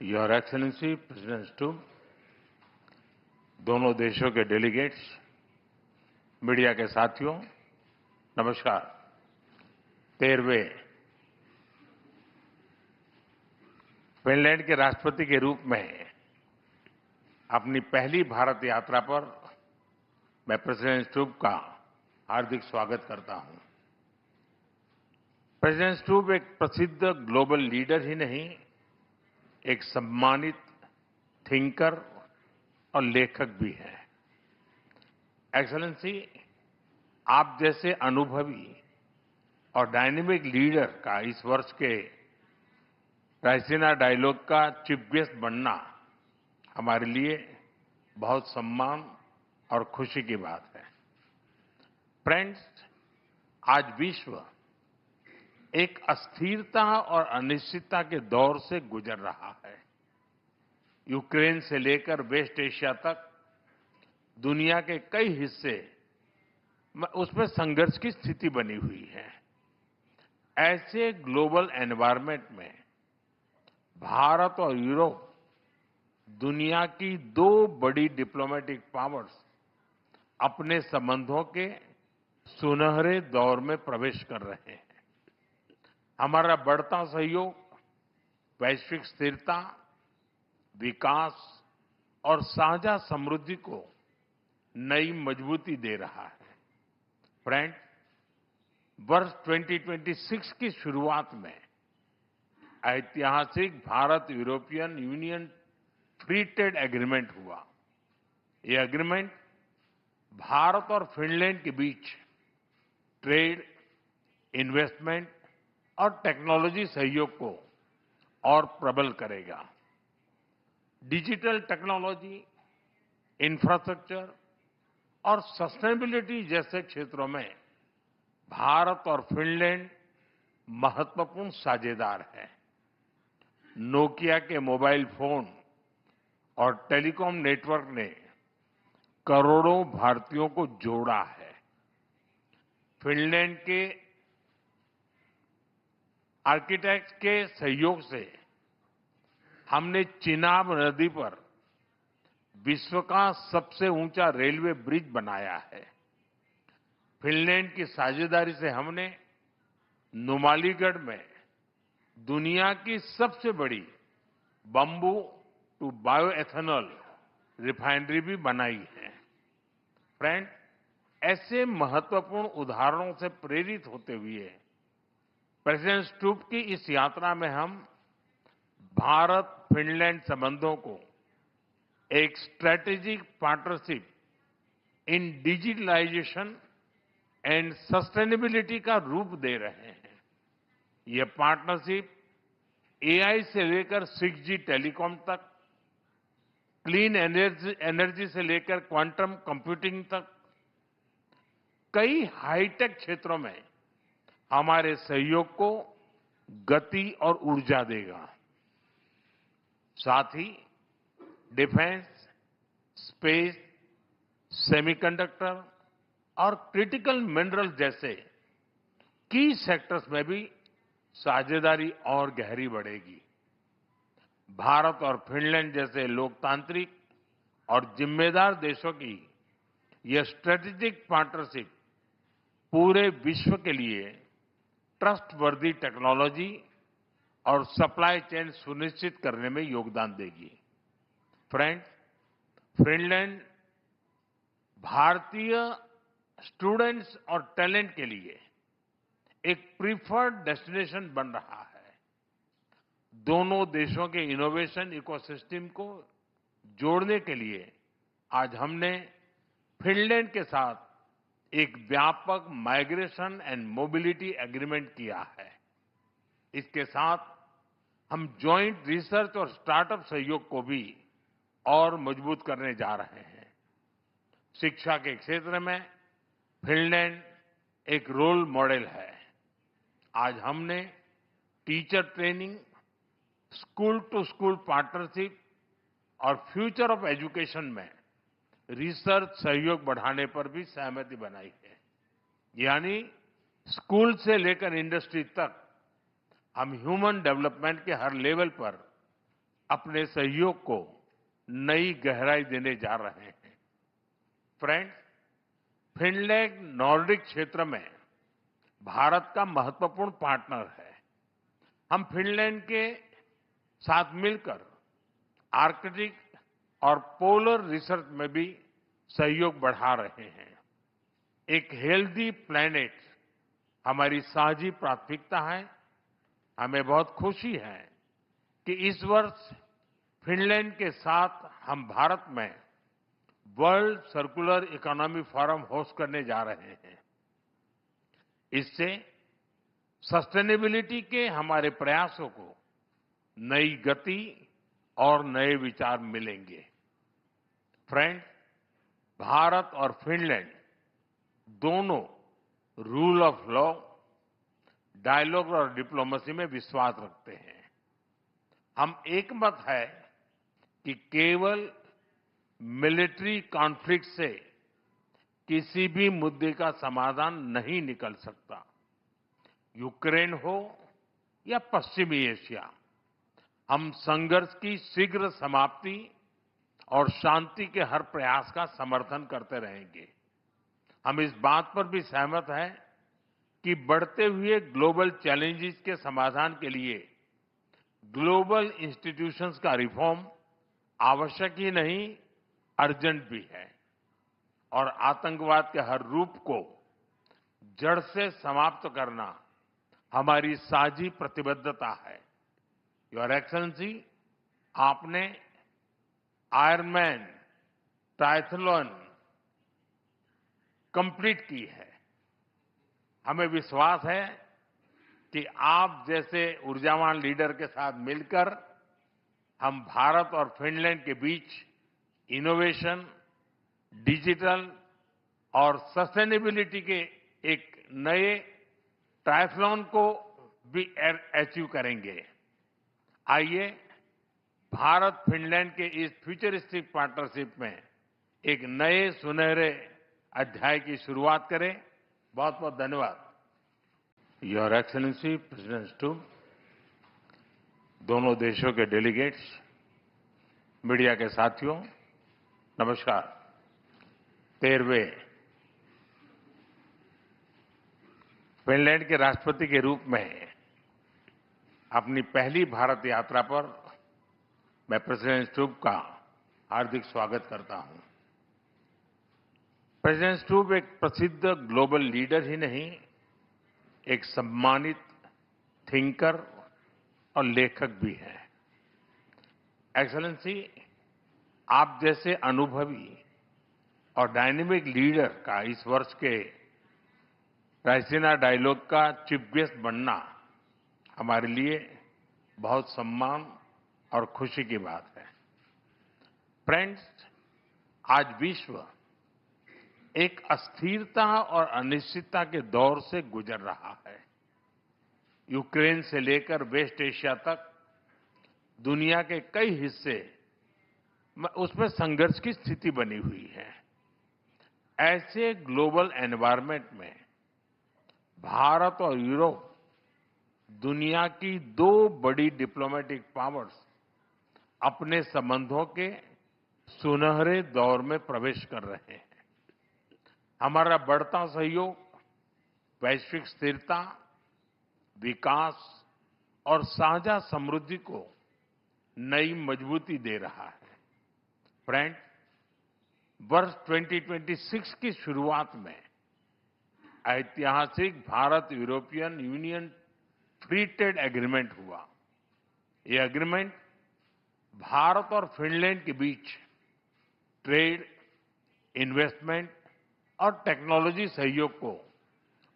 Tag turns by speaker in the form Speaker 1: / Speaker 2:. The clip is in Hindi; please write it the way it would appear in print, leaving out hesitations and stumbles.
Speaker 1: योर एक्सेलेंसी प्रेसिडेंट स्टूब, दोनों देशों के डेलीगेट्स, मीडिया के साथियों, नमस्कार। 13वें फिनलैंड के राष्ट्रपति के रूप में अपनी पहली भारत यात्रा पर मैं प्रेसिडेंट स्टूब का हार्दिक स्वागत करता हूं। प्रेसिडेंट स्टूब एक प्रसिद्ध ग्लोबल लीडर ही नहीं, एक सम्मानित थिंकर और लेखक भी हैं। एक्सेलेंसी, आप जैसे अनुभवी और डायनेमिक लीडर का इस वर्ष के रायसीना डायलॉग का चीफ गेस्ट बनना हमारे लिए बहुत सम्मान और खुशी की बात है। फ्रेंड्स, आज विश्व एक अस्थिरता और अनिश्चितता के दौर से गुजर रहा है। यूक्रेन से लेकर वेस्ट एशिया तक दुनिया के कई हिस्से उसमें संघर्ष की स्थिति बनी हुई है। ऐसे ग्लोबल एनवायरनमेंट में भारत और यूरोप दुनिया की दो बड़ी डिप्लोमेटिक पावर्स अपने संबंधों के सुनहरे दौर में प्रवेश कर रहे हैं। हमारा बढ़ता सहयोग वैश्विक स्थिरता, विकास और साझा समृद्धि को नई मजबूती दे रहा है। फ्रेंड, वर्ष 2026 की शुरुआत में ऐतिहासिक Bharat European union free trade agreement हुआ। ये एग्रीमेंट भारत और फिनलैंड के बीच ट्रेड, इन्वेस्टमेंट और टेक्नोलॉजी सहयोग को और प्रबल करेगा। डिजिटल टेक्नोलॉजी, इंफ्रास्ट्रक्चर और सस्टेनेबिलिटी जैसे क्षेत्रों में भारत और फिनलैंड महत्वपूर्ण साझेदार हैं। नोकिया के मोबाइल फोन और टेलीकॉम नेटवर्क ने करोड़ों भारतीयों को जोड़ा है। फिनलैंड के आर्किटेक्ट के सहयोग से हमने चिनाब नदी पर विश्व का सबसे ऊंचा रेलवे ब्रिज बनाया है। फिनलैंड की साझेदारी से हमने नुमालीगढ़ में दुनिया की सबसे बड़ी बंबू टू बायोएथेनॉल रिफाइनरी भी बनाई है। फ्रेंड, ऐसे महत्वपूर्ण उदाहरणों से प्रेरित होते हुए प्रेसिडेंट स्टूब की इस यात्रा में हम भारत फिनलैंड संबंधों को एक strategic partnership in digitalisation and sustainability का रूप दे रहे हैं। ये पार्टनरशिप एआई से लेकर 6G टेलीकॉम तक, क्लीन एनर्जी से लेकर क्वांटम कंप्यूटिंग तक कई हाईटेक क्षेत्रों में हमारे सहयोग को गति और ऊर्जा देगा। साथ ही डिफेंस, स्पेस, सेमीकंडक्टर और क्रिटिकल मिनरल्स जैसे की सेक्टर्स में भी साझेदारी और गहरी बढ़ेगी। भारत और फिनलैंड जैसे लोकतांत्रिक और जिम्मेदार देशों की यह स्ट्रेटेजिक पार्टनरशिप पूरे विश्व के लिए ट्रस्टवर्दी टेक्नोलॉजी और सप्लाई चेन सुनिश्चित करने में योगदान देगी। फ्रेंड्स, फिनलैंड भारतीय स्टूडेंट्स और टैलेंट के लिए एक प्रीफर्ड डेस्टिनेशन बन रहा है। दोनों देशों के इनोवेशन इकोसिस्टम को जोड़ने के लिए आज हमने फिनलैंड के साथ एक व्यापक माइग्रेशन एंड मोबिलिटी एग्रीमेंट किया है। इसके साथ हम जॉइंट रिसर्च और स्टार्टअप सहयोग को भी और मजबूत करने जा रहे हैं। शिक्षा के क्षेत्र में फिनलैंड एक रोल मॉडल है। आज हमने teacher training, school to school partnership और फ्यूचर ऑफ एजुकेशन में रिसर्च सहयोग बढ़ाने पर भी सहमति बनाई है। यानी स्कूल से लेकर इंडस्ट्री तक हम ह्यूमन डेवलपमेंट के हर लेवल पर अपने सहयोग को नई गहराई देने जा रहे हैं। फ्रेंड्स, फिनलैंड नॉर्डिक क्षेत्र में भारत का महत्वपूर्ण पार्टनर है। हम फिनलैंड के साथ मिलकर आर्कटिक और पोलर रिसर्च में भी सहयोग बढ़ा रहे हैं। एक हेल्दी प्लैनेट हमारी साझी प्राथमिकता है। हमें बहुत खुशी है कि इस वर्ष फिनलैंड के साथ हम भारत में world circular economy forum host करने जा रहे हैं। इससे सस्टेनेबिलिटी के हमारे प्रयासों को नई गति और नए विचार मिलेंगे। फ्रेंड्स, भारत और फिनलैंड दोनों रूल ऑफ लॉ, डायलॉग और डिप्लोमेसी में विश्वास रखते हैं। हम एकमत है कि केवल मिलिट्री कॉन्फ्लिक्ट से किसी भी मुद्दे का समाधान नहीं निकल सकता। यूक्रेन हो या पश्चिमी एशिया, हम संघर्ष की शीघ्र समाप्ति और शांति के हर प्रयास का समर्थन करते रहेंगे। हम इस बात पर भी सहमत हैं कि बढ़ते हुए ग्लोबल चैलेंजेस के समाधान के लिए ग्लोबल इंस्टीट्यूशंस का रिफॉर्म आवश्यक ही नहीं, अर्जेंट भी है। और आतंकवाद के हर रूप को जड़ से समाप्त करना हमारी साझी प्रतिबद्धता है। योर एक्सेलेंसी, आपने आयरनमैन ट्रायथलॉन कंप्लीट की है। हमें विश्वास है कि आप जैसे ऊर्जावान लीडर के साथ मिलकर हम भारत और फिनलैंड के बीच इनोवेशन, डिजिटल और सस्टेनेबिलिटी के एक नए ट्रायथलॉन को भी अचीव करेंगे। आइए भारत फिनलैंड के इस फ्यूचरिस्टिक पार्टनरशिप में एक नए सुनहरे अध्याय की शुरुआत करें। बहुत बहुत धन्यवाद। योर एक्सेलेंसी प्रेसिडेंट स्टूब, दोनों देशों के डेलीगेट्स, मीडिया के साथियों, नमस्कार। 13वें फिनलैंड के राष्ट्रपति के रूप में अपनी पहली भारत यात्रा पर मैं प्रेसिडेंट स्टूब का हार्दिक स्वागत करता हूं। प्रेसिडेंट स्टूब एक प्रसिद्ध ग्लोबल लीडर ही नहीं, एक सम्मानित थिंकर और लेखक भी हैं। एक्सेलेंसी, आप जैसे अनुभवी और डायनेमिक लीडर का इस वर्ष के रायसीना डायलॉग का चीफ गेस्ट बनना हमारे लिए बहुत सम्मान और खुशी की बात है। फ्रेंड्स, आज विश्व एक अस्थिरता और अनिश्चितता के दौर से गुजर रहा है। यूक्रेन से लेकर वेस्ट एशिया तक दुनिया के कई हिस्से उसमें संघर्ष की स्थिति बनी हुई है। ऐसे ग्लोबल एनवायरनमेंट में भारत और यूरोप दुनिया की दो बड़ी डिप्लोमेटिक पावर्स अपने संबंधों के सुनहरे दौर में प्रवेश कर रहे हैं। हमारा बढ़ता सहयोग वैश्विक स्थिरता, विकास और साझा समृद्धि को नई मजबूती दे रहा है। फ्रेंड, वर्ष 2026 की शुरुआत में ऐतिहासिक Bharat European union free trade agreement हुआ। ये एग्रीमेंट भारत और फिनलैंड के बीच ट्रेड, इन्वेस्टमेंट और टेक्नोलॉजी सहयोग को